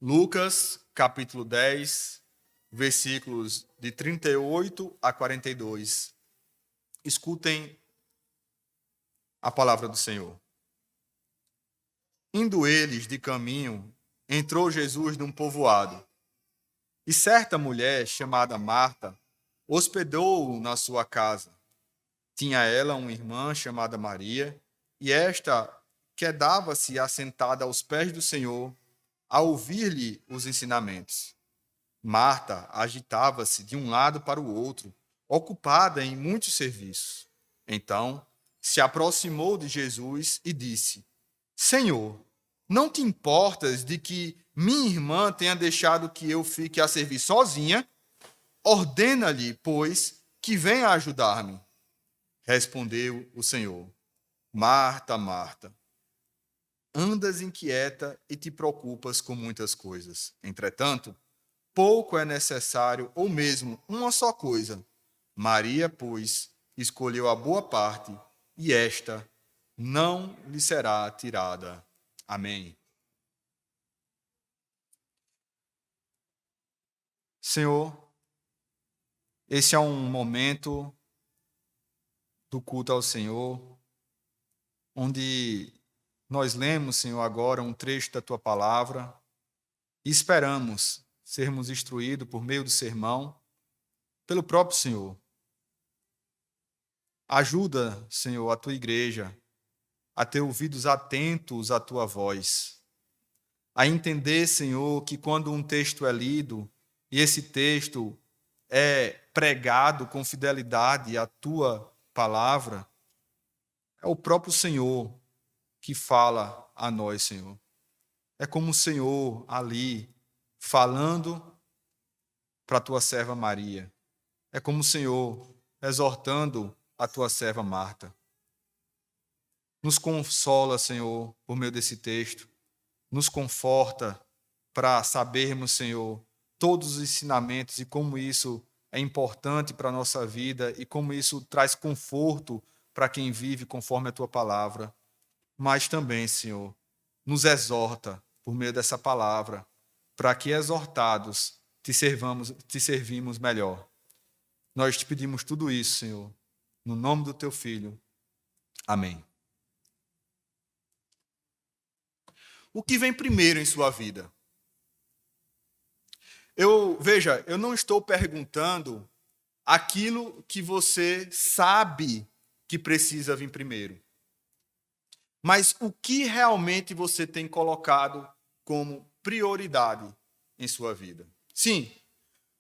Lucas, capítulo 10, versículos de 38 a 42. Escutem a palavra do Senhor. Indo eles de caminho, entrou Jesus num povoado, e certa mulher, chamada Marta, hospedou-o na sua casa. Tinha ela uma irmã chamada Maria, e esta quedava-se assentada aos pés do Senhor, a ouvir-lhe os ensinamentos. Marta agitava-se de um lado para o outro, ocupada em muitos serviços. Então, se aproximou de Jesus e disse: Senhor, não te importas de que minha irmã tenha deixado que eu fique a servir sozinha? Ordena-lhe, pois, que venha ajudar-me. Respondeu o Senhor: Marta, Marta, andas inquieta e te preocupas com muitas coisas. Entretanto, pouco é necessário, ou mesmo uma só coisa. Maria, pois, escolheu a boa parte, e esta não lhe será tirada. Amém. Senhor, esse é um momento do culto ao Senhor, onde nós lemos, Senhor, agora um trecho da Tua palavra e esperamos sermos instruídos por meio do sermão pelo próprio Senhor. Ajuda, Senhor, a Tua igreja a ter ouvidos atentos à Tua voz, a entender, Senhor, que quando um texto é lido e esse texto é pregado com fidelidade à Tua palavra, é o próprio Senhor que fala a nós, Senhor. É como o Senhor ali falando para a Tua serva Maria. É como o Senhor exortando a Tua serva Marta. Nos consola, Senhor, por meio desse texto. Nos conforta para sabermos, Senhor, todos os ensinamentos e como isso é importante para a nossa vida e como isso traz conforto para quem vive conforme a Tua palavra. Mas também, Senhor, nos exorta por meio dessa palavra, para que, exortados, te servimos melhor. Nós te pedimos tudo isso, Senhor, no nome do Teu Filho. Amém. O que vem primeiro em sua vida? Eu não estou perguntando aquilo que você sabe que precisa vir primeiro, mas o que realmente você tem colocado como prioridade em sua vida. Sim,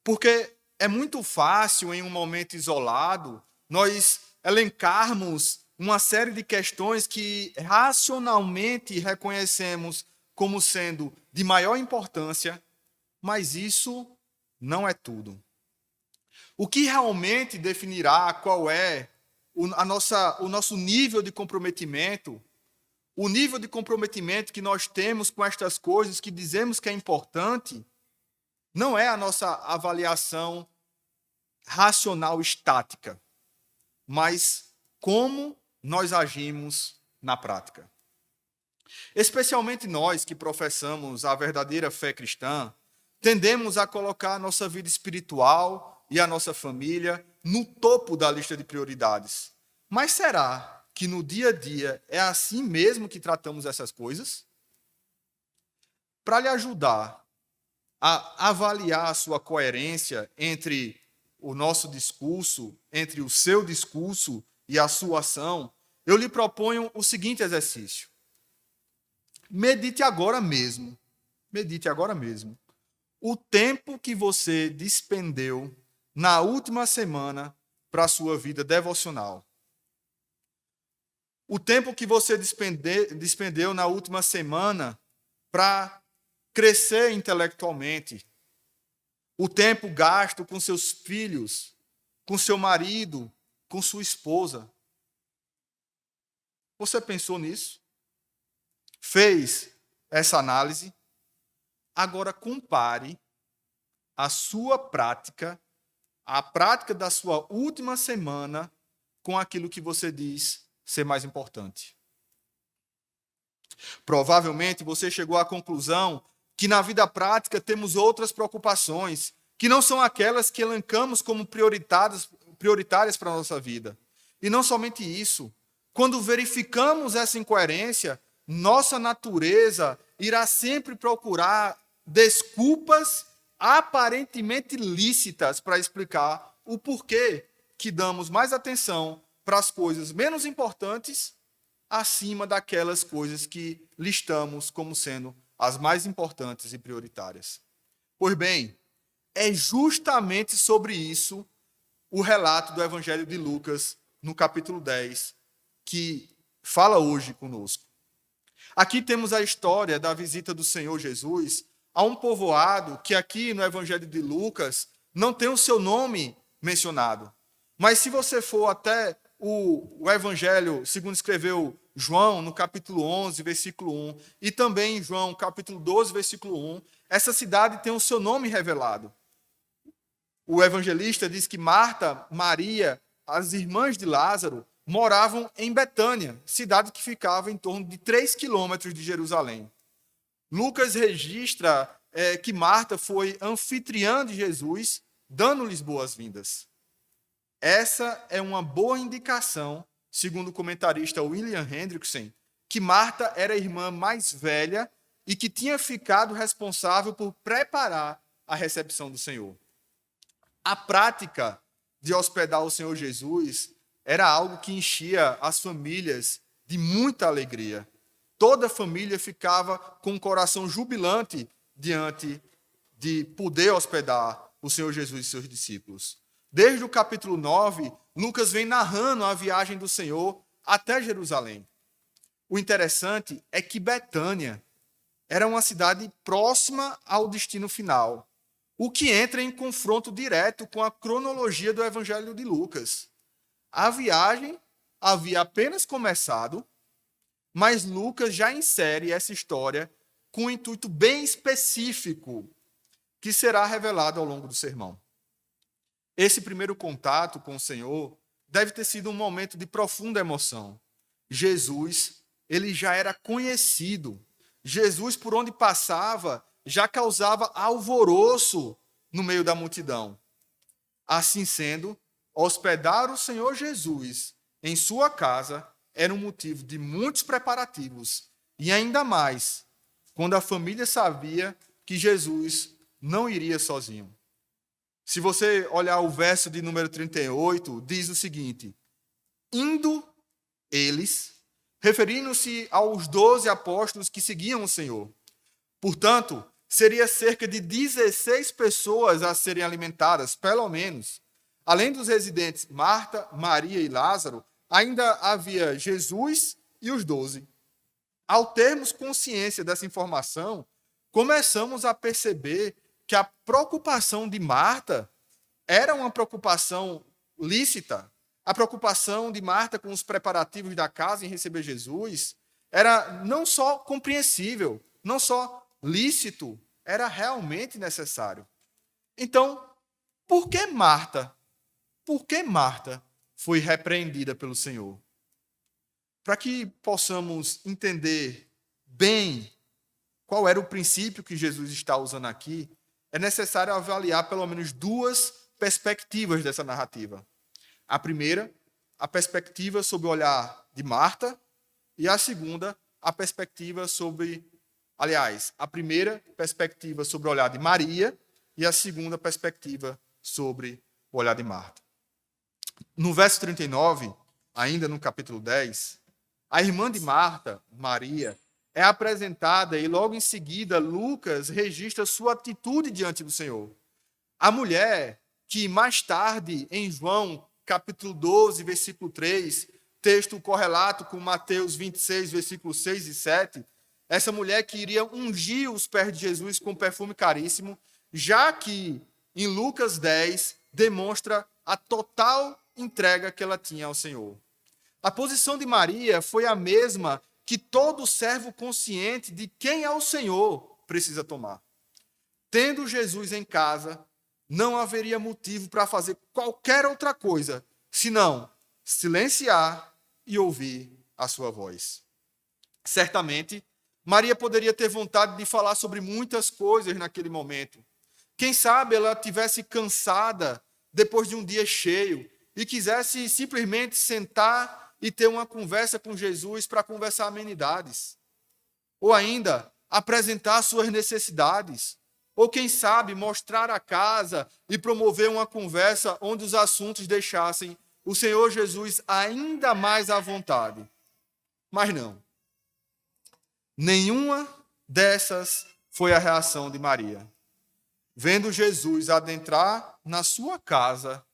porque é muito fácil, em um momento isolado, nós elencarmos uma série de questões que racionalmente reconhecemos como sendo de maior importância, mas isso não é tudo. O que realmente definirá qual é o nosso nível de comprometimento, o nível de comprometimento que nós temos com estas coisas que dizemos que é importante, não é a nossa avaliação racional estática, mas como nós agimos na prática. Especialmente nós que professamos a verdadeira fé cristã, tendemos a colocar a nossa vida espiritual e a nossa família no topo da lista de prioridades. Mas será que no dia a dia é assim mesmo que tratamos essas coisas? Para lhe ajudar a avaliar a sua coerência entre o nosso discurso, entre o seu discurso e a sua ação, eu lhe proponho o seguinte exercício. Medite agora mesmo. Medite agora mesmo. O tempo que você despendeu na última semana para a sua vida devocional. O tempo que você despendeu na última semana para crescer intelectualmente. O tempo gasto com seus filhos, com seu marido, com sua esposa. Você pensou nisso? Fez essa análise? Agora compare a sua prática, a prática da sua última semana, com aquilo que você diz ser mais importante. Provavelmente você chegou à conclusão que na vida prática temos outras preocupações, que não são aquelas que elencamos como prioritárias para a nossa vida. E não somente isso, quando verificamos essa incoerência, nossa natureza irá sempre procurar desculpas aparentemente lícitas para explicar o porquê que damos mais atenção para as coisas menos importantes acima daquelas coisas que listamos como sendo as mais importantes e prioritárias. Pois bem, é justamente sobre isso o relato do Evangelho de Lucas, no capítulo 10, que fala hoje conosco. Aqui temos a história da visita do Senhor Jesus a um povoado que aqui no Evangelho de Lucas não tem o seu nome mencionado. Mas se você for até o Evangelho, segundo escreveu João, no capítulo 11, versículo 1, e também em João, capítulo 12, versículo 1, essa cidade tem o seu nome revelado. O evangelista diz que Marta, Maria, as irmãs de Lázaro, moravam em Betânia, cidade que ficava em torno de 3 quilômetros de Jerusalém. Lucas registra que Marta foi anfitriã de Jesus, dando-lhes boas-vindas. Essa é uma boa indicação, segundo o comentarista William Hendrickson, que Marta era a irmã mais velha e que tinha ficado responsável por preparar a recepção do Senhor. A prática de hospedar o Senhor Jesus era algo que enchia as famílias de muita alegria. Toda a família ficava com o coração jubilante diante de poder hospedar o Senhor Jesus e seus discípulos. Desde o capítulo 9, Lucas vem narrando a viagem do Senhor até Jerusalém. O interessante é que Betânia era uma cidade próxima ao destino final, o que entra em confronto direto com a cronologia do Evangelho de Lucas. A viagem havia apenas começado, mas Lucas já insere essa história com um intuito bem específico, que será revelado ao longo do sermão. Esse primeiro contato com o Senhor deve ter sido um momento de profunda emoção. Jesus, ele já era conhecido. Jesus, por onde passava, já causava alvoroço no meio da multidão. Assim sendo, hospedar o Senhor Jesus em sua casa era um motivo de muitos preparativos, e ainda mais quando a família sabia que Jesus não iria sozinho. Se você olhar o verso de número 38, diz o seguinte: indo eles, referindo-se aos 12 apóstolos que seguiam o Senhor. Portanto, seria cerca de 16 pessoas a serem alimentadas, pelo menos. Além dos residentes Marta, Maria e Lázaro, ainda havia Jesus e os 12. Ao termos consciência dessa informação, começamos a perceber que a preocupação de Marta era uma preocupação lícita. A preocupação de Marta com os preparativos da casa em receber Jesus era não só compreensível, não só lícito, era realmente necessário. Então, por que Marta foi repreendida pelo Senhor? Para que possamos entender bem qual era o princípio que Jesus está usando aqui, é necessário avaliar pelo menos duas perspectivas dessa narrativa. A primeira, a perspectiva sob o olhar de Marta, e a segunda, a perspectiva sobre... Aliás, a primeira perspectiva sobre o olhar de Maria e a segunda perspectiva sobre o olhar de Marta. No verso 39, ainda no capítulo 10, a irmã de Marta, Maria, é apresentada e logo em seguida Lucas registra sua atitude diante do Senhor. A mulher que mais tarde, em João, capítulo 12, versículo 3, texto correlato com Mateus 26, versículos 6 e 7, essa mulher que iria ungir os pés de Jesus com perfume caríssimo, já que em Lucas 10 demonstra a total entrega que ela tinha ao Senhor. A posição de Maria foi a mesma que todo servo consciente de quem é o Senhor precisa tomar. Tendo Jesus em casa, não haveria motivo para fazer qualquer outra coisa, senão silenciar e ouvir a sua voz. Certamente, Maria poderia ter vontade de falar sobre muitas coisas naquele momento. Quem sabe ela tivesse cansada depois de um dia cheio e quisesse simplesmente sentar e ter uma conversa com Jesus para conversar amenidades. Ou ainda, apresentar suas necessidades. Ou quem sabe, mostrar a casa e promover uma conversa onde os assuntos deixassem o Senhor Jesus ainda mais à vontade. Mas não. Nenhuma dessas foi a reação de Maria. Vendo Jesus adentrar na sua casa,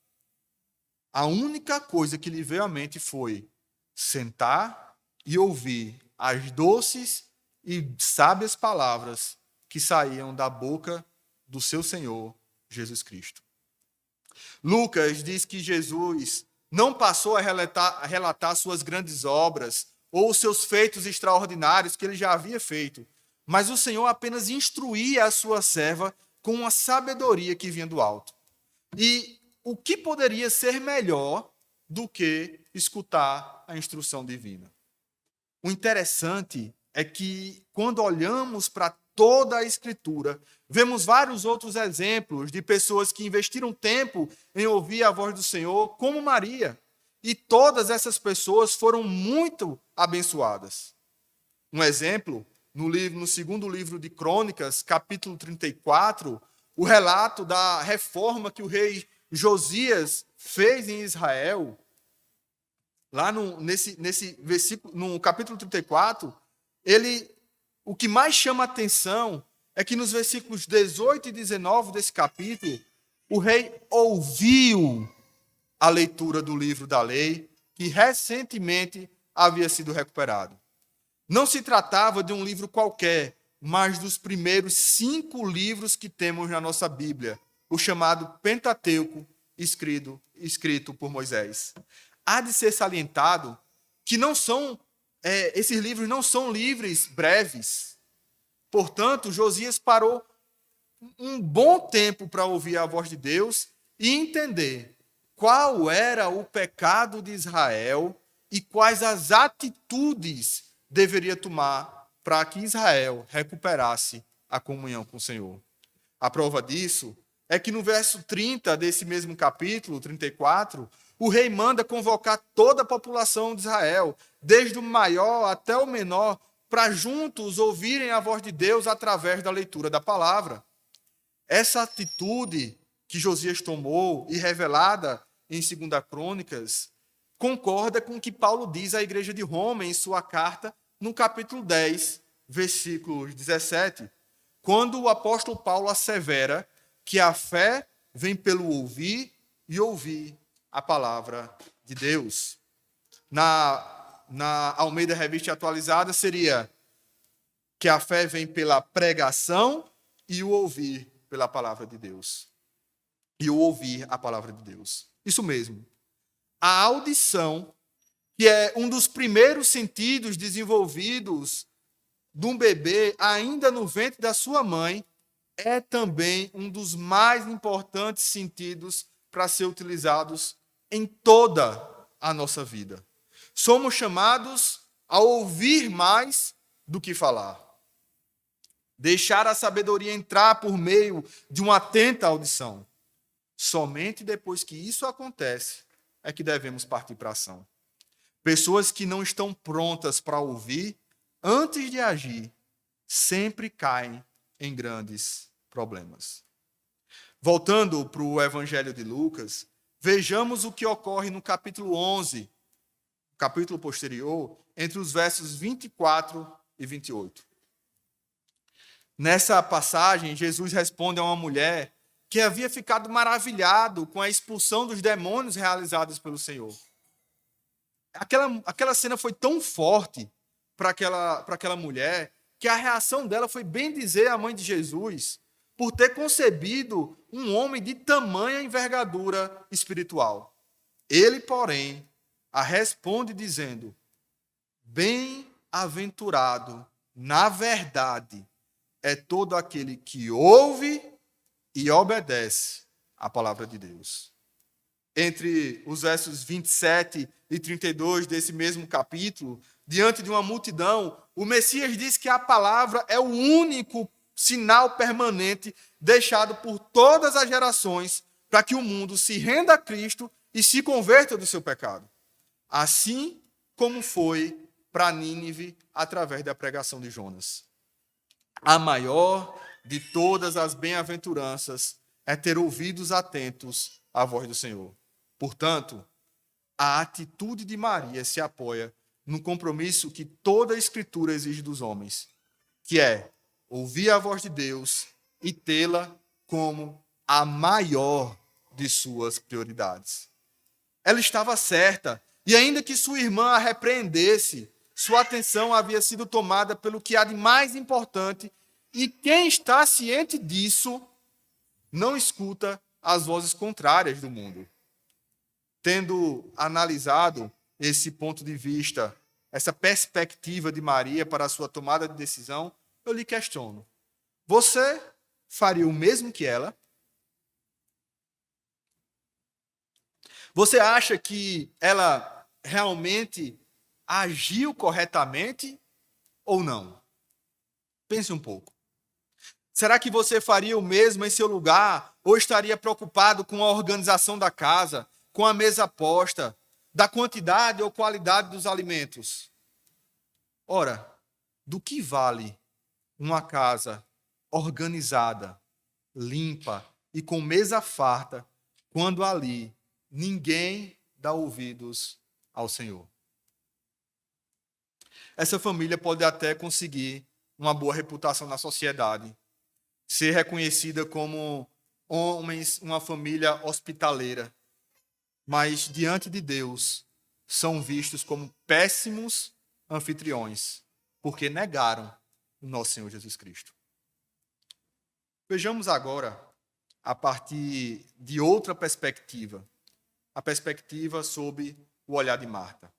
a única coisa que lhe veio à mente foi sentar e ouvir as doces e sábias palavras que saíam da boca do seu Senhor Jesus Cristo. Lucas diz que Jesus não passou a relatar suas grandes obras ou os seus feitos extraordinários que ele já havia feito, mas o Senhor apenas instruía a sua serva com uma sabedoria que vinha do alto. E o que poderia ser melhor do que escutar a instrução divina? O interessante é que, quando olhamos para toda a Escritura, vemos vários outros exemplos de pessoas que investiram tempo em ouvir a voz do Senhor, como Maria. E todas essas pessoas foram muito abençoadas. Um exemplo, no segundo livro de Crônicas, capítulo 34, o relato da reforma que o rei Josias fez em Israel. Lá nesse versículo, no capítulo 34, o que mais chama a atenção é que nos versículos 18 e 19 desse capítulo, o rei ouviu a leitura do livro da lei, que recentemente havia sido recuperado. Não se tratava de um livro qualquer, mas dos primeiros 5 livros que temos na nossa Bíblia, o chamado Pentateuco, escrito por Moisés. Há de ser salientado que esses livros não são livros breves. Portanto, Josias parou um bom tempo para ouvir a voz de Deus e entender qual era o pecado de Israel e quais as atitudes deveria tomar para que Israel recuperasse a comunhão com o Senhor. A prova disso é que no verso 30 desse mesmo capítulo, 34, o rei manda convocar toda a população de Israel, desde o maior até o menor, para juntos ouvirem a voz de Deus através da leitura da palavra. Essa atitude que Josias tomou e revelada em 2 Crônicas concorda com o que Paulo diz à igreja de Roma em sua carta, no capítulo 10, versículo 17, quando o apóstolo Paulo assevera que a fé vem pelo ouvir e ouvir a palavra de Deus. Na Almeida Revista Atualizada seria que a fé vem pela pregação e o ouvir pela palavra de Deus. E o ouvir a palavra de Deus. Isso mesmo. A audição, que é um dos primeiros sentidos desenvolvidos de um bebê ainda no ventre da sua mãe, é também um dos mais importantes sentidos para ser utilizados em toda a nossa vida. Somos chamados a ouvir mais do que falar. Deixar a sabedoria entrar por meio de uma atenta audição. Somente depois que isso acontece é que devemos partir para a ação. Pessoas que não estão prontas para ouvir, antes de agir, sempre caem em grandes problemas. Voltando para o Evangelho de Lucas, vejamos o que ocorre no capítulo 11, capítulo posterior, entre os versos 24 e 28. Nessa passagem, Jesus responde a uma mulher que havia ficado maravilhado com a expulsão dos demônios realizados pelo Senhor. Aquela cena foi tão forte para aquela mulher que a reação dela foi bem dizer à mãe de Jesus por ter concebido um homem de tamanha envergadura espiritual. Ele, porém, a responde dizendo: bem-aventurado, na verdade, é todo aquele que ouve e obedece à palavra de Deus. entre os versos 27 e 32 desse mesmo capítulo, diante de uma multidão, o Messias diz que a palavra é o único sinal permanente deixado por todas as gerações para que o mundo se renda a Cristo e se converta do seu pecado. Assim como foi para Nínive através da pregação de Jonas. A maior de todas as bem-aventuranças é ter ouvidos atentos à voz do Senhor. Portanto, a atitude de Maria se apoia no compromisso que toda a Escritura exige dos homens, que é ouvir a voz de Deus e tê-la como a maior de suas prioridades. Ela estava certa, e ainda que sua irmã a repreendesse, sua atenção havia sido tomada pelo que há de mais importante, e quem está ciente disso não escuta as vozes contrárias do mundo. Tendo analisado esse ponto de vista, essa perspectiva de Maria para a sua tomada de decisão, eu lhe questiono: você faria o mesmo que ela? Você acha que ela realmente agiu corretamente ou não? Pense um pouco. Será que você faria o mesmo em seu lugar ou estaria preocupado com a organização da casa, com a mesa posta, da quantidade ou qualidade dos alimentos? Ora, do que vale uma casa organizada, limpa e com mesa farta, quando ali ninguém dá ouvidos ao Senhor? Essa família pode até conseguir uma boa reputação na sociedade, ser reconhecida como homens, uma família hospitaleira, mas diante de Deus são vistos como péssimos anfitriões, porque negaram o nosso Senhor Jesus Cristo. Vejamos agora, a partir de outra perspectiva, a perspectiva sob o olhar de Marta.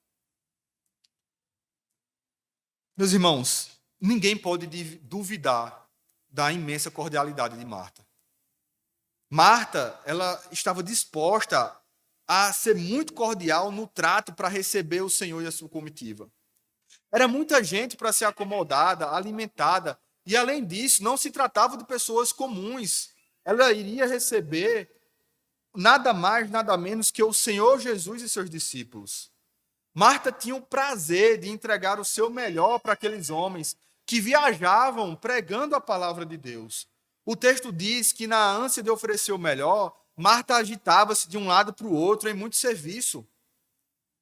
Meus irmãos, ninguém pode duvidar da imensa cordialidade de Marta. Marta, ela estava disposta a ser muito cordial no trato para receber o Senhor e a sua comitiva. Era muita gente para ser acomodada, alimentada, e além disso, não se tratava de pessoas comuns. Ela iria receber nada mais, nada menos que o Senhor Jesus e seus discípulos. Marta tinha o prazer de entregar o seu melhor para aqueles homens que viajavam pregando a palavra de Deus. O texto diz que na ânsia de oferecer o melhor, Marta agitava-se de um lado para o outro em muito serviço.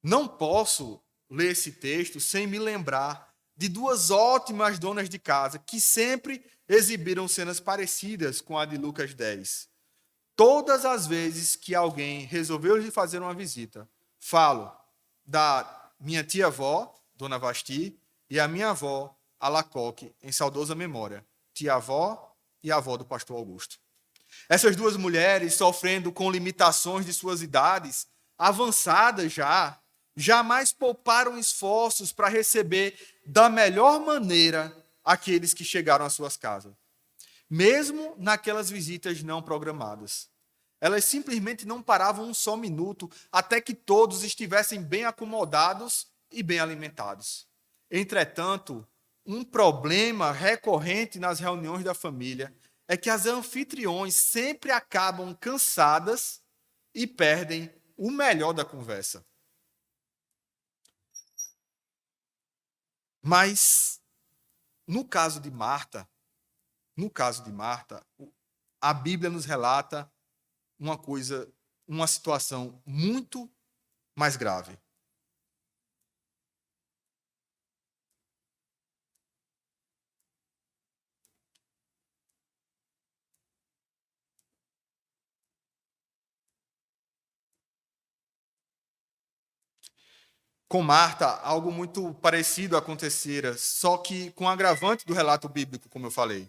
Não posso ler esse texto sem me lembrar de duas ótimas donas de casa que sempre exibiram cenas parecidas com a de Lucas 10. Todas as vezes que alguém resolveu lhe fazer uma visita, falo da minha tia-avó, Dona Vasti, e a minha avó, Alacoque, em saudosa memória, tia-avó e avó do pastor Augusto. Essas duas mulheres, sofrendo com limitações de suas idades, avançadas jamais pouparam esforços para receber da melhor maneira aqueles que chegaram às suas casas, mesmo naquelas visitas não programadas. Elas simplesmente não paravam um só minuto até que todos estivessem bem acomodados e bem alimentados. Entretanto, um problema recorrente nas reuniões da família é que as anfitriões sempre acabam cansadas e perdem o melhor da conversa. Mas, no caso de Marta, a Bíblia nos relata uma situação muito mais grave. Com Marta, algo muito parecido acontecera, só que com agravante do relato bíblico, como eu falei.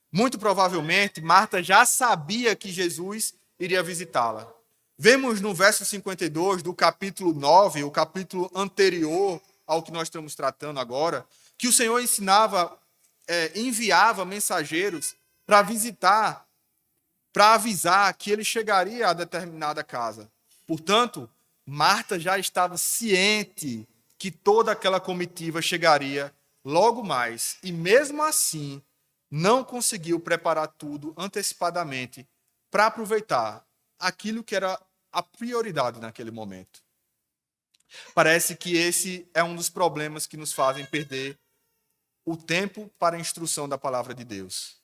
Muito provavelmente, Marta já sabia que Jesus iria visitá-la. Vemos no verso 52 do capítulo 9, o capítulo anterior ao que nós estamos tratando agora, que o Senhor enviava mensageiros para visitar, para avisar que ele chegaria a determinada casa. Portanto, Marta já estava ciente que toda aquela comitiva chegaria logo mais, e mesmo assim não conseguiu preparar tudo antecipadamente para aproveitar aquilo que era a prioridade naquele momento. Parece que esse é um dos problemas que nos fazem perder o tempo para a instrução da palavra de Deus.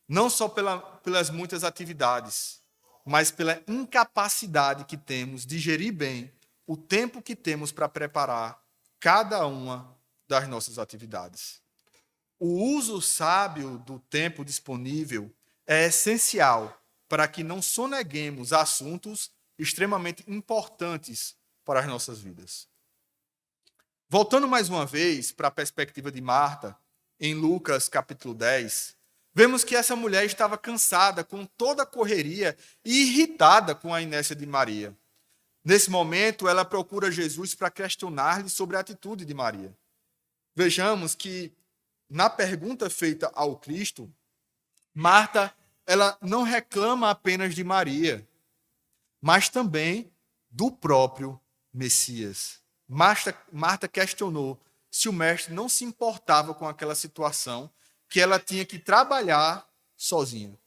Não só pelas muitas atividades, mas pela incapacidade que temos de gerir bem o tempo que temos para preparar cada uma das nossas atividades. O uso sábio do tempo disponível é essencial para que não soneguemos assuntos extremamente importantes para as nossas vidas. Voltando mais uma vez para a perspectiva de Marta, em Lucas capítulo 10, vemos que essa mulher estava cansada com toda a correria e irritada com a inércia de Maria. Nesse momento, ela procura Jesus para questionar-lhe sobre a atitude de Maria. Vejamos que, na pergunta feita ao Cristo, Marta ela não reclama apenas de Maria, mas também do próprio Messias. Marta questionou se o mestre não se importava com aquela situação que ela tinha que trabalhar sozinha.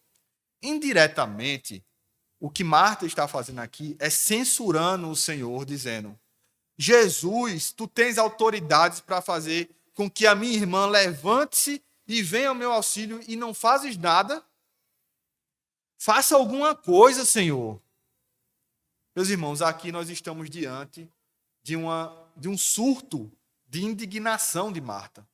Indiretamente, o que Marta está fazendo aqui é censurando o Senhor, dizendo: Jesus, tu tens autoridades para fazer com que a minha irmã levante-se e venha ao meu auxílio e não fazes nada? Faça alguma coisa, Senhor. Meus irmãos, aqui nós estamos diante de um surto de indignação de Marta.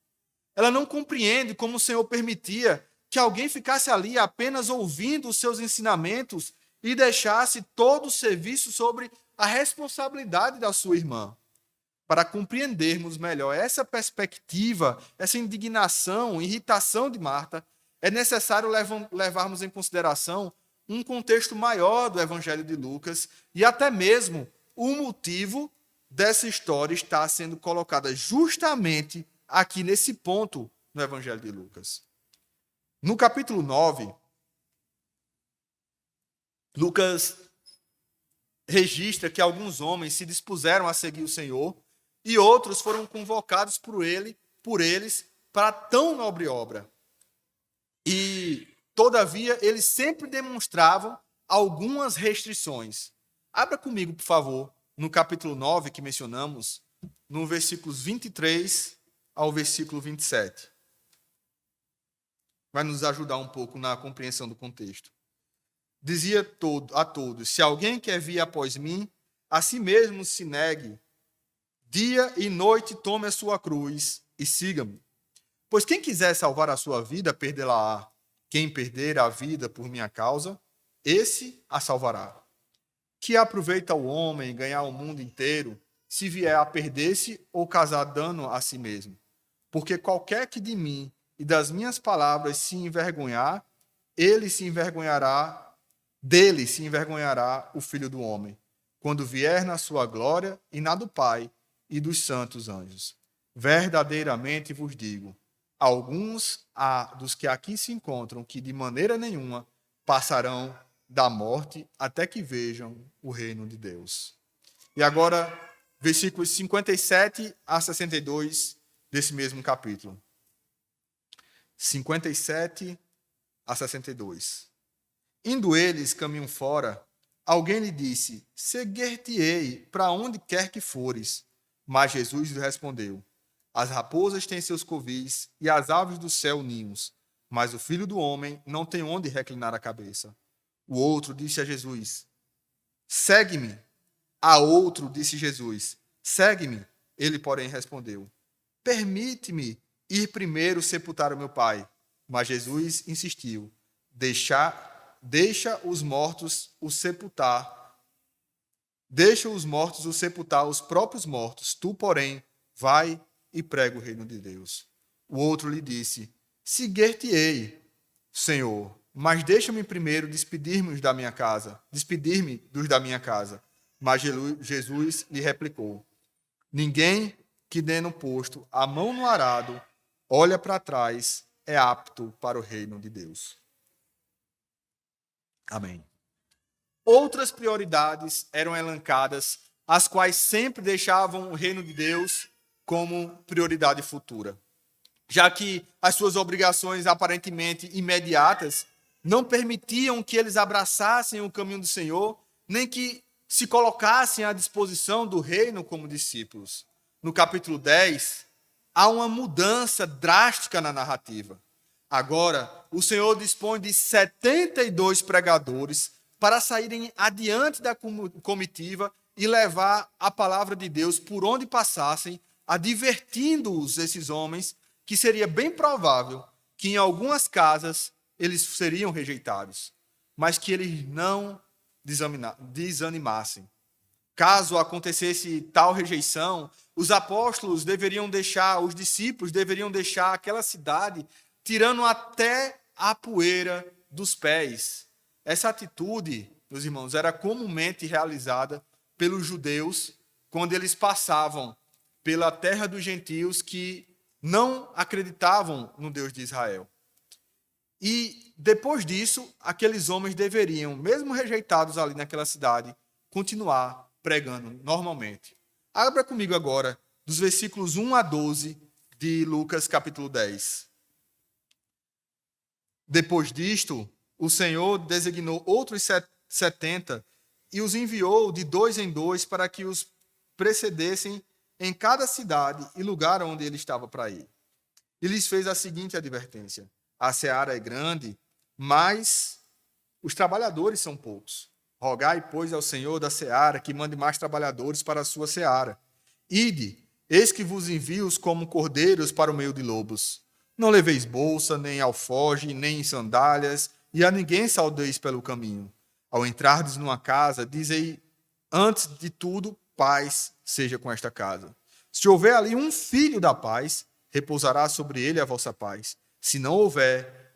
Ela não compreende como o Senhor permitia que alguém ficasse ali apenas ouvindo os seus ensinamentos e deixasse todo o serviço sobre a responsabilidade da sua irmã. Para compreendermos melhor essa perspectiva, essa indignação, irritação de Marta, é necessário levarmos em consideração um contexto maior do Evangelho de Lucas e até mesmo o motivo dessa história estar sendo colocada justamente aqui nesse ponto no Evangelho de Lucas. No capítulo 9, Lucas registra que alguns homens se dispuseram a seguir o Senhor e outros foram convocados por eles para tão nobre obra. E, todavia, eles sempre demonstravam algumas restrições. Abra comigo, por favor, no capítulo 9 que mencionamos, no versículos 23 ao versículo 27. Vai nos ajudar um pouco na compreensão do contexto. Dizia a todos: se alguém quer vir após mim, a si mesmo se negue, dia e noite tome a sua cruz e siga-me. Pois quem quiser salvar a sua vida, perdê-la-á. Quem perder a vida por minha causa, esse a salvará. Que aproveita o homem ganhar o mundo inteiro, se vier a perder-se ou causar dano a si mesmo? Porque qualquer que de mim e das minhas palavras se envergonhar, dele se envergonhará o Filho do Homem, quando vier na sua glória e na do Pai e dos santos anjos. Verdadeiramente vos digo, alguns dos que aqui se encontram que de maneira nenhuma passarão da morte até que vejam o reino de Deus. E agora, versículos 57 a 62 desse mesmo capítulo. 57 a 62. Indo eles caminho fora, alguém lhe disse: seguir-te-ei para onde quer que fores. Mas Jesus lhe respondeu: as raposas têm seus covis e as aves do céu ninhos, mas o Filho do Homem não tem onde reclinar a cabeça. O outro disse a Jesus: segue-me. A outro disse Jesus: segue-me. Ele, porém, respondeu: permite-me ir primeiro sepultar o meu pai. Mas Jesus insistiu: deixa os mortos o sepultar. Deixa os mortos o sepultar os próprios mortos. Tu, porém, vai e prega o reino de Deus. O outro lhe disse: seguir-te-ei, Senhor, mas deixa-me primeiro despedir-me dos da minha casa. Mas Jesus lhe replicou: ninguém que tendo posto a mão no arado, olha para trás, é apto para o reino de Deus. Amém. outras prioridades eram elencadas, as quais sempre deixavam o reino de Deus como prioridade futura, já que as suas obrigações aparentemente imediatas não permitiam que eles abraçassem o caminho do Senhor, nem que se colocassem à disposição do reino como discípulos. No capítulo 10, há uma mudança drástica na narrativa. Agora, o Senhor dispõe de 72 pregadores para saírem adiante da comitiva e levar a palavra de Deus por onde passassem, advertindo-os, esses homens, que seria bem provável que em algumas casas eles seriam rejeitados, mas que eles não desanimassem. Caso acontecesse tal rejeição, os apóstolos deveriam deixar, os discípulos deveriam deixar aquela cidade, tirando até a poeira dos pés. Essa atitude, meus irmãos, era comumente realizada pelos judeus quando eles passavam pela terra dos gentios que não acreditavam no Deus de Israel. E depois disso, aqueles homens deveriam, mesmo rejeitados ali naquela cidade, continuar pregando normalmente. Abra comigo agora, dos versículos 1 a 12 de Lucas capítulo 10. Depois disto, o Senhor designou outros 70 e os enviou de 2 em 2 para que os precedessem em cada cidade e lugar onde ele estava para ir. E lhes fez a seguinte advertência: a seara é grande, mas os trabalhadores são poucos. Rogai, pois, ao Senhor da seara que mande mais trabalhadores para a sua seara. Ide, eis que vos envio como cordeiros para o meio de lobos. Não leveis bolsa, nem alforge, nem sandálias, e a ninguém saudeis pelo caminho. Ao entrardes numa casa, dizei antes de tudo, paz seja com esta casa. Se houver ali um filho da paz, repousará sobre ele a vossa paz. Se não houver,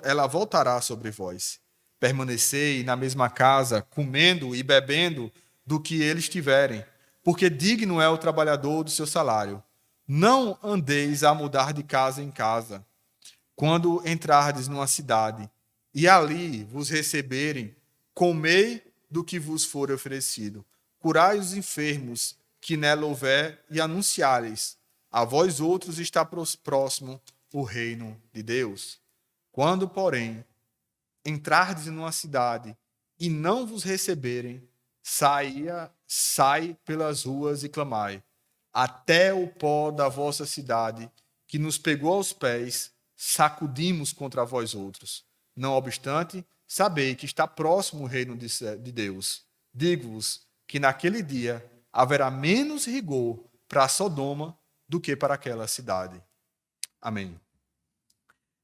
ela voltará sobre vós. Permanecei na mesma casa, comendo e bebendo do que eles tiverem, porque digno é o trabalhador do seu salário. Não andeis a mudar de casa em casa. Quando entrardes numa cidade, e ali vos receberem, comei do que vos for oferecido. Curai os enfermos que nela houver, e anunciai-lhes: a vós outros está próximo o reino de Deus. Quando, porém, entrardes numa cidade e não vos receberem, sai pelas ruas e clamai: até o pó da vossa cidade, que nos pegou aos pés, sacudimos contra vós outros. Não obstante, sabei que está próximo o reino de Deus. Digo-vos que naquele dia haverá menos rigor para Sodoma do que para aquela cidade. Amém.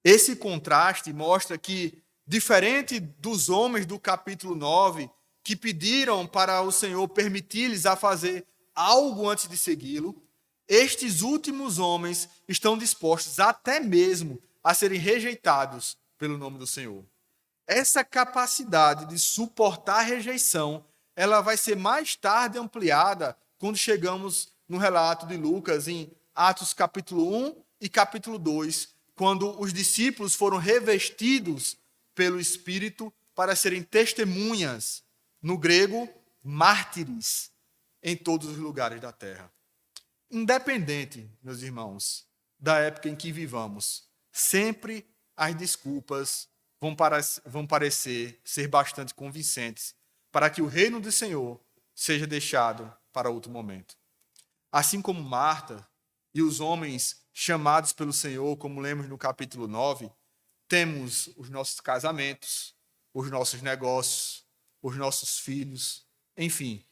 Esse contraste mostra que, diferente dos homens do capítulo 9, que pediram para o Senhor permitir-lhes a fazer algo antes de segui-lo, estes últimos homens estão dispostos até mesmo a serem rejeitados pelo nome do Senhor. Essa capacidade de suportar a rejeição, ela vai ser mais tarde ampliada quando chegamos no relato de Lucas, em Atos capítulo 1 e capítulo 2, quando os discípulos foram revestidos pelo Espírito para serem testemunhas, no grego, mártires, em todos os lugares da terra. Independente, meus irmãos, da época em que vivamos, sempre as desculpas vão parecer ser bastante convincentes para que o reino do Senhor seja deixado para outro momento. Assim como Marta e os homens chamados pelo Senhor, como lemos no capítulo 9, temos os nossos casamentos, os nossos negócios, os nossos filhos, enfim,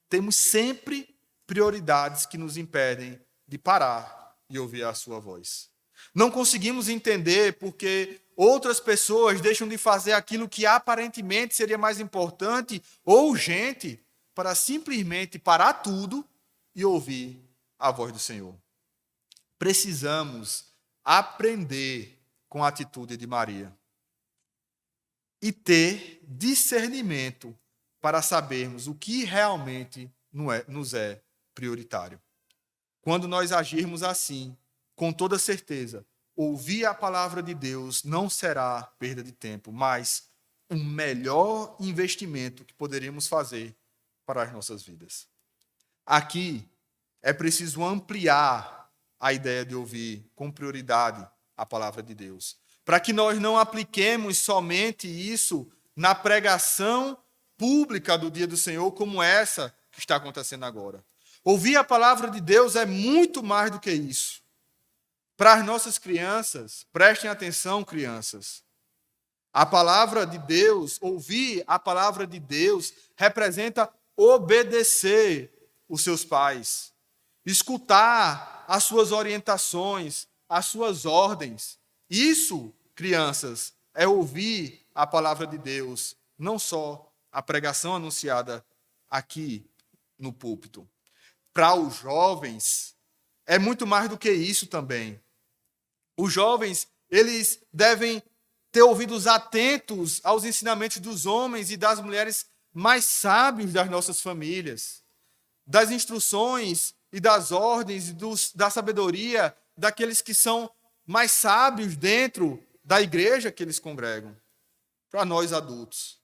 temos sempre prioridades que nos impedem de parar e ouvir a sua voz. Não conseguimos entender porque outras pessoas deixam de fazer aquilo que aparentemente seria mais importante ou urgente para simplesmente parar tudo e ouvir a voz do Senhor. Precisamos aprender com a atitude de Maria e ter discernimento para sabermos o que realmente nos é prioritário. Quando nós agirmos assim, com toda certeza, ouvir a palavra de Deus não será perda de tempo, mas o melhor investimento que poderíamos fazer para as nossas vidas. Aqui é preciso ampliar a ideia de ouvir com prioridade a palavra de Deus, para que nós não apliquemos somente isso na pregação pública do dia do Senhor, como essa que está acontecendo agora. Ouvir a palavra de Deus é muito mais do que isso. Para as nossas crianças, prestem atenção, crianças. A palavra de Deus, ouvir a palavra de Deus, representa obedecer os seus pais, escutar as suas orientações, as suas ordens. Isso, crianças, é ouvir a palavra de Deus, não só a pregação anunciada aqui no púlpito. Para os jovens, é muito mais do que isso também. Os jovens, eles devem ter ouvidos atentos aos ensinamentos dos homens e das mulheres mais sábios das nossas famílias, das instruções e das ordens e da sabedoria daqueles que são mais sábios dentro da igreja que eles congregam. Para nós adultos,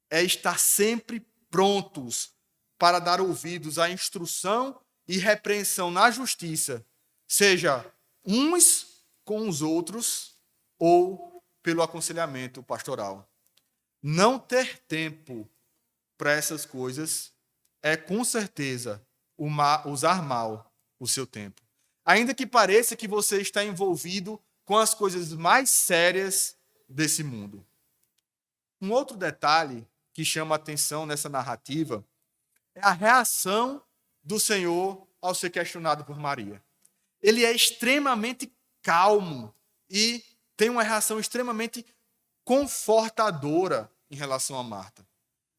é estar sempre prontos para dar ouvidos à instrução e repreensão na justiça, seja uns com os outros ou pelo aconselhamento pastoral. Não ter tempo para essas coisas é, com certeza, usar mal o seu tempo. Ainda que pareça que você está envolvido com as coisas mais sérias desse mundo. Um outro detalhe que chama a atenção nessa narrativa é a reação do Senhor ao ser questionado por Maria. Ele é extremamente calmo e tem uma reação extremamente confortadora em relação a Marta.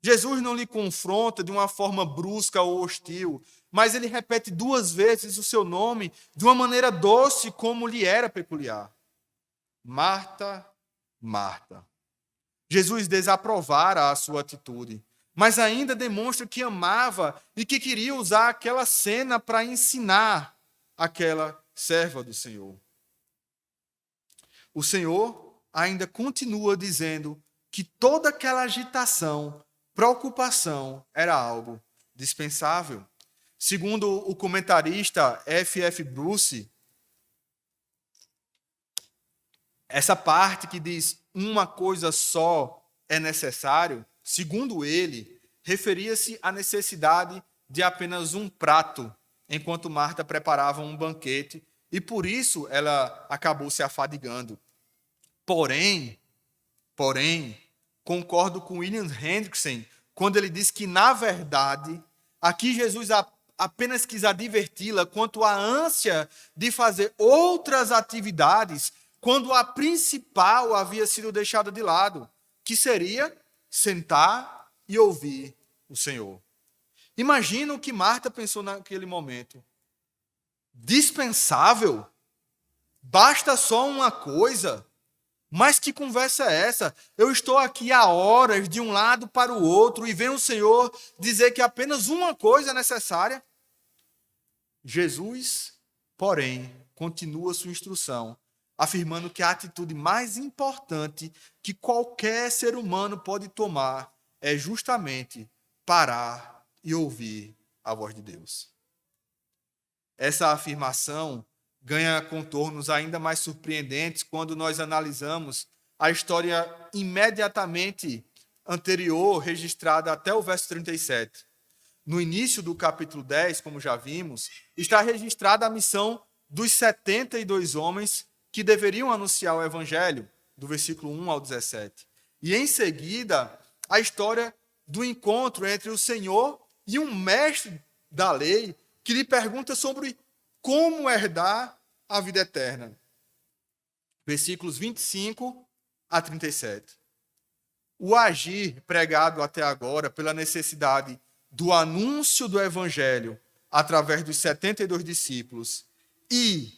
Jesus não lhe confronta de uma forma brusca ou hostil, mas ele repete 2 vezes o seu nome de uma maneira doce, como lhe era peculiar. Marta, Marta. Jesus desaprovara a sua atitude, mas ainda demonstra que amava e que queria usar aquela cena para ensinar aquela serva do Senhor. O Senhor ainda continua dizendo que toda aquela agitação, preocupação era algo dispensável. Segundo o comentarista F.F. Bruce, essa parte que diz uma coisa só é necessário, segundo ele, referia-se à necessidade de apenas um prato, enquanto Marta preparava um banquete, e por isso ela acabou se afadigando. Porém, concordo com William Hendrickson quando ele diz que, na verdade, aqui Jesus apenas quis adverti-la quanto à ânsia de fazer outras atividades quando a principal havia sido deixada de lado, que seria sentar e ouvir o Senhor. Imagina o que Marta pensou naquele momento. Dispensável? Basta só uma coisa? Mas que conversa é essa? Eu estou aqui há horas de um lado para o outro e vem o Senhor dizer que apenas uma coisa é necessária? Jesus, porém, continua sua instrução, afirmando que a atitude mais importante que qualquer ser humano pode tomar é justamente parar e ouvir a voz de Deus. Essa afirmação ganha contornos ainda mais surpreendentes quando nós analisamos a história imediatamente anterior, registrada até o verso 37. No início do capítulo 10, como já vimos, está registrada a missão dos 72 homens que deveriam anunciar o evangelho, do versículo 1 ao 17. E em seguida, a história do encontro entre o Senhor e um mestre da lei que lhe pergunta sobre como herdar a vida eterna. Versículos 25 a 37. O agir pregado até agora pela necessidade do anúncio do evangelho através dos 72 discípulos e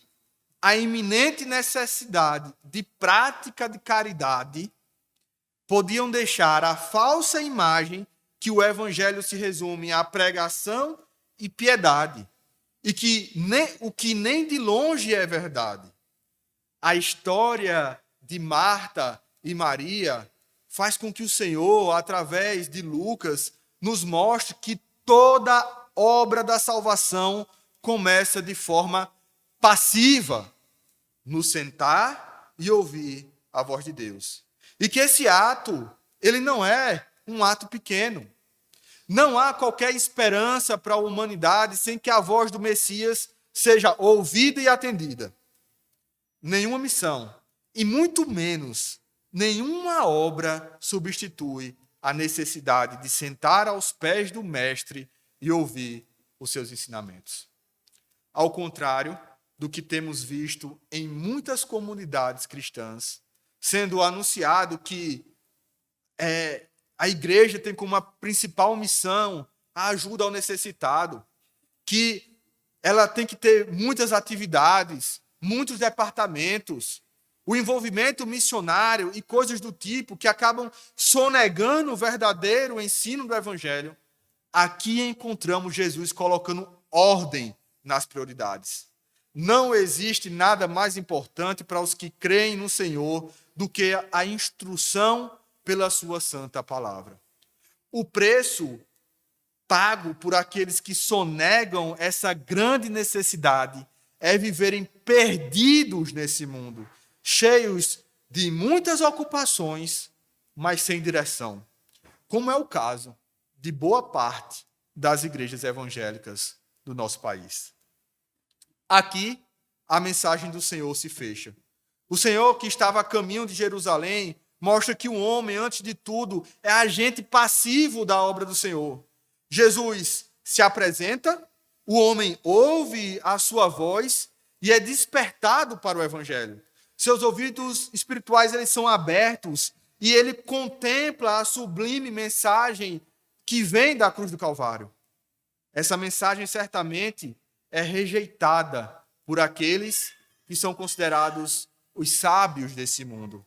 a iminente necessidade de prática de caridade podiam deixar a falsa imagem que o evangelho se resume à pregação e piedade, e que o que nem de longe é verdade. A história de Marta e Maria faz com que o Senhor, através de Lucas, nos mostre que toda obra da salvação começa de forma passiva, no sentar e ouvir a voz de Deus. E que esse ato, ele não é um ato pequeno. Não há qualquer esperança para a humanidade sem que a voz do Messias seja ouvida e atendida. Nenhuma missão, e muito menos nenhuma obra substitui a necessidade de sentar aos pés do Mestre e ouvir os seus ensinamentos. Ao contrário do que temos visto em muitas comunidades cristãs, sendo anunciado que a igreja tem como a principal missão a ajuda ao necessitado, que ela tem que ter muitas atividades, muitos departamentos, o envolvimento missionário e coisas do tipo que acabam sonegando o verdadeiro ensino do Evangelho. Aqui encontramos Jesus colocando ordem nas prioridades. Não existe nada mais importante para os que creem no Senhor do que a instrução pela sua santa palavra. O preço pago por aqueles que sonegam essa grande necessidade é viverem perdidos nesse mundo, cheios de muitas ocupações, mas sem direção, como é o caso de boa parte das igrejas evangélicas do nosso país. Aqui, a mensagem do Senhor se fecha. O Senhor, que estava a caminho de Jerusalém, mostra que o homem, antes de tudo, é agente passivo da obra do Senhor. Jesus se apresenta, o homem ouve a sua voz e é despertado para o Evangelho. Seus ouvidos espirituais eles são abertos e ele contempla a sublime mensagem que vem da cruz do Calvário. Essa mensagem certamente é rejeitada por aqueles que são considerados os sábios desse mundo.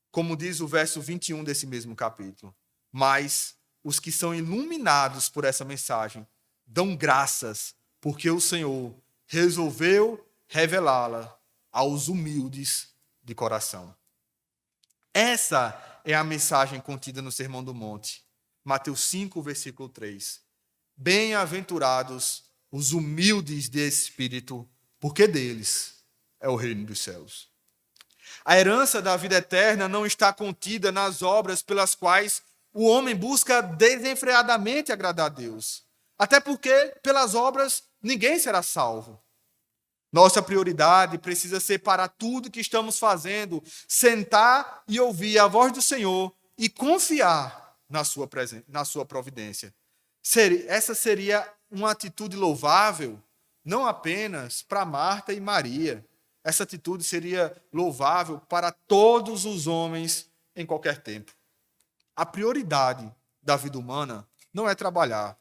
Como diz o verso 21 desse mesmo capítulo. Mas os que são iluminados por essa mensagem dão graças, porque o Senhor resolveu revelá-la aos humildes de coração. Essa é a mensagem contida no Sermão do Monte, Mateus 5, versículo 3. Bem-aventurados os humildes de espírito, porque deles é o reino dos céus. A herança da vida eterna não está contida nas obras pelas quais o homem busca desenfreadamente agradar a Deus. Até porque, pelas obras, ninguém será salvo. Nossa prioridade precisa ser para tudo que estamos fazendo, sentar e ouvir a voz do Senhor e confiar na sua providência. Essa seria uma atitude louvável, não apenas para Marta e Maria. Essa atitude seria louvável para todos os homens em qualquer tempo. A prioridade da vida humana não é trabalhar,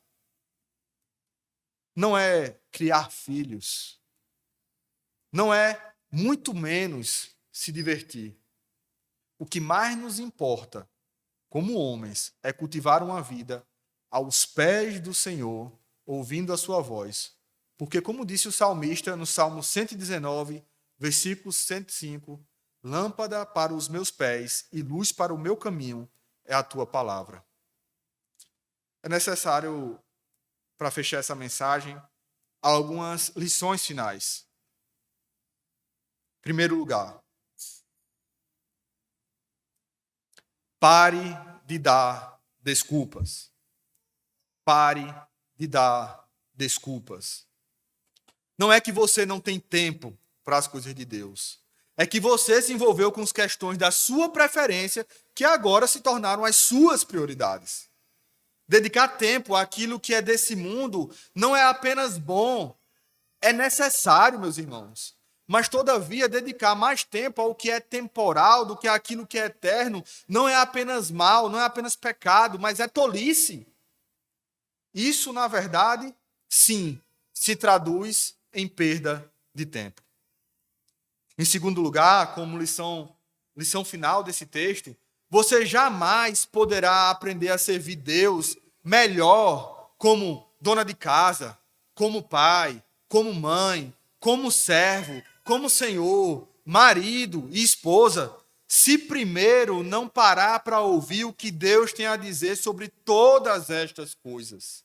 não é criar filhos, não é muito menos se divertir. O que mais nos importa, como homens, é cultivar uma vida aos pés do Senhor, ouvindo a sua voz. Porque, como disse o salmista no Salmo 119, versículo 105, lâmpada para os meus pés e luz para o meu caminho é a tua palavra. É necessário, para fechar essa mensagem, algumas lições finais. Em primeiro lugar, pare de dar desculpas. Pare de dar desculpas. Não é que você não tem tempo para as coisas de Deus. É que você se envolveu com as questões da sua preferência que agora se tornaram as suas prioridades. Dedicar tempo àquilo que é desse mundo não é apenas bom, é necessário, meus irmãos. Mas, todavia, dedicar mais tempo ao que é temporal do que àquilo que é eterno não é apenas mal, não é apenas pecado, mas é tolice. Isso, na verdade, sim, se traduz em perda de tempo. Em segundo lugar, como lição final desse texto, você jamais poderá aprender a servir Deus melhor como dona de casa, como pai, como mãe, como servo, como senhor, marido e esposa, se primeiro não parar para ouvir o que Deus tem a dizer sobre todas estas coisas.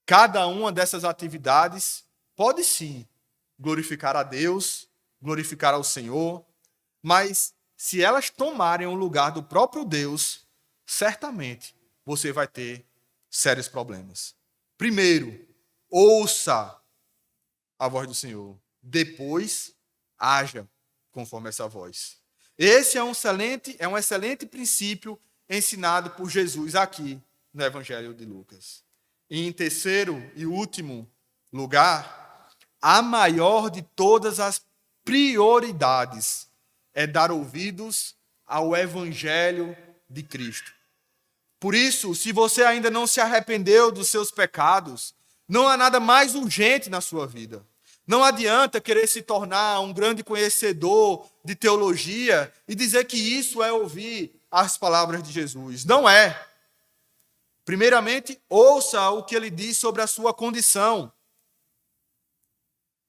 Cada uma dessas atividades pode sim glorificar a Deus, glorificar ao Senhor, mas se elas tomarem o lugar do próprio Deus, certamente você vai ter sérios problemas. Primeiro, ouça a voz do Senhor. Depois, haja conforme essa voz. Esse é um excelente princípio ensinado por Jesus aqui no Evangelho de Lucas. E em terceiro e último lugar, a maior de todas as prioridades é dar ouvidos ao Evangelho de Cristo. Por isso, se você ainda não se arrependeu dos seus pecados, não há nada mais urgente na sua vida. Não adianta querer se tornar um grande conhecedor de teologia e dizer que isso é ouvir as palavras de Jesus. Não é. Primeiramente, ouça o que ele diz sobre a sua condição.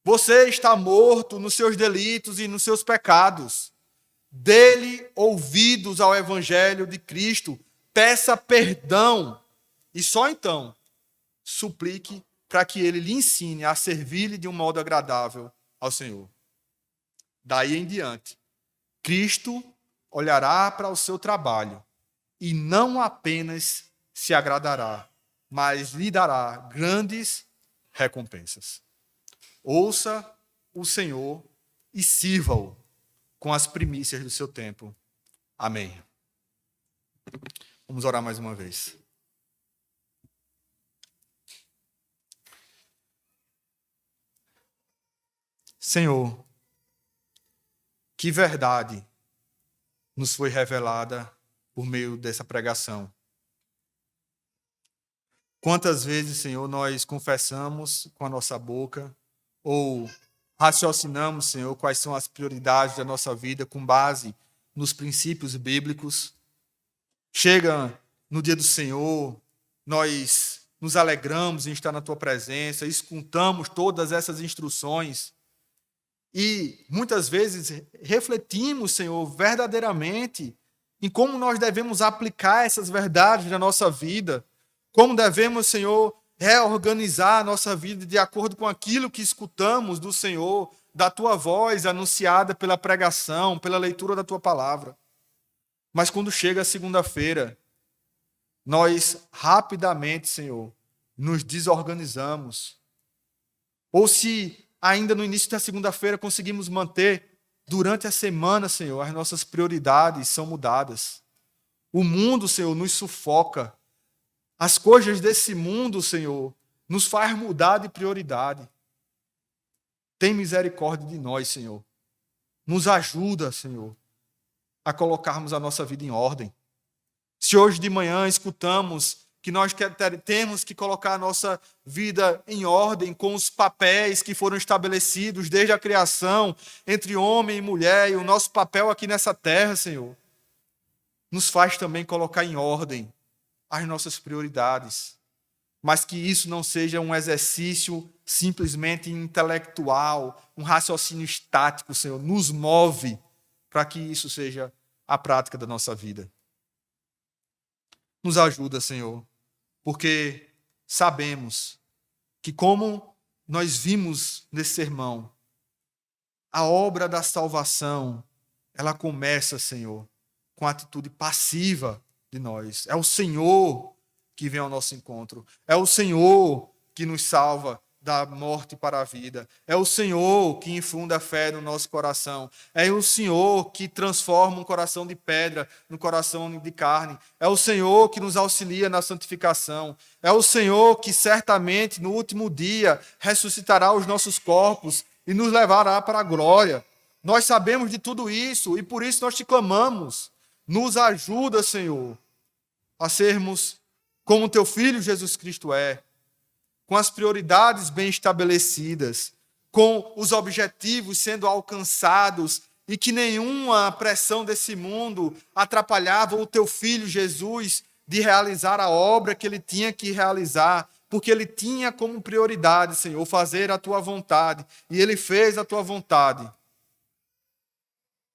Você está morto nos seus delitos e nos seus pecados. Dê-lhe ouvidos ao Evangelho de Cristo. Peça perdão. E só então, suplique para que ele lhe ensine a servir-lhe de um modo agradável ao Senhor. Daí em diante, Cristo olhará para o seu trabalho e não apenas se agradará, mas lhe dará grandes recompensas. Ouça o Senhor e sirva-o com as primícias do seu tempo. Amém. Vamos orar mais uma vez. Senhor, que verdade nos foi revelada por meio dessa pregação. Quantas vezes, Senhor, nós confessamos com a nossa boca ou raciocinamos, Senhor, quais são as prioridades da nossa vida com base nos princípios bíblicos. Chega no dia do Senhor, nós nos alegramos em estar na Tua presença, escutamos todas essas instruções e muitas vezes refletimos, Senhor, verdadeiramente em como nós devemos aplicar essas verdades na nossa vida, como devemos, Senhor, reorganizar a nossa vida de acordo com aquilo que escutamos do Senhor, da Tua voz anunciada pela pregação, pela leitura da Tua palavra. Mas quando chega a segunda-feira, nós rapidamente, Senhor, nos desorganizamos. Ou se ainda no início da segunda-feira conseguimos manter, durante a semana, Senhor, as nossas prioridades são mudadas. O mundo, Senhor, nos sufoca. As coisas desse mundo, Senhor, nos faz mudar de prioridade. Tem misericórdia de nós, Senhor. Nos ajuda, Senhor, a colocarmos a nossa vida em ordem. Se hoje de manhã escutamos que nós temos que colocar a nossa vida em ordem com os papéis que foram estabelecidos desde a criação entre homem e mulher, e o nosso papel aqui nessa terra, Senhor, nos faz também colocar em ordem as nossas prioridades, mas que isso não seja um exercício simplesmente intelectual, um raciocínio estático, Senhor, nos move para que isso seja a prática da nossa vida. Nos ajuda, Senhor, porque sabemos que, como nós vimos nesse sermão, a obra da salvação, ela começa, Senhor, com a atitude passiva de nós. É o Senhor que vem ao nosso encontro. É o Senhor que nos salva da morte para a vida. É o Senhor que infunda a fé no nosso coração. É o Senhor que transforma um coração de pedra no coração de carne. É o Senhor que nos auxilia na santificação. É o Senhor que certamente no último dia ressuscitará os nossos corpos e nos levará para a glória. Nós sabemos de tudo isso e por isso nós te clamamos. Nos ajuda, Senhor, a sermos como teu Filho Jesus Cristo é, com as prioridades bem estabelecidas, com os objetivos sendo alcançados e que nenhuma pressão desse mundo atrapalhava o teu Filho Jesus de realizar a obra que ele tinha que realizar, porque ele tinha como prioridade, Senhor, fazer a tua vontade, e ele fez a tua vontade.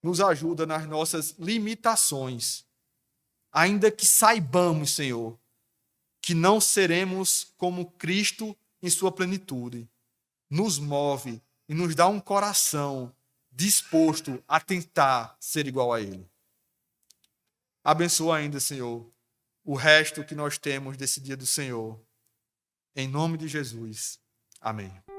nos ajuda nas nossas limitações, ainda que saibamos, Senhor, que não seremos como Cristo em sua plenitude. Nos move e nos dá um coração disposto a tentar ser igual a Ele. Abençoa ainda, Senhor, o resto que nós temos desse dia do Senhor. Em nome de Jesus. Amém.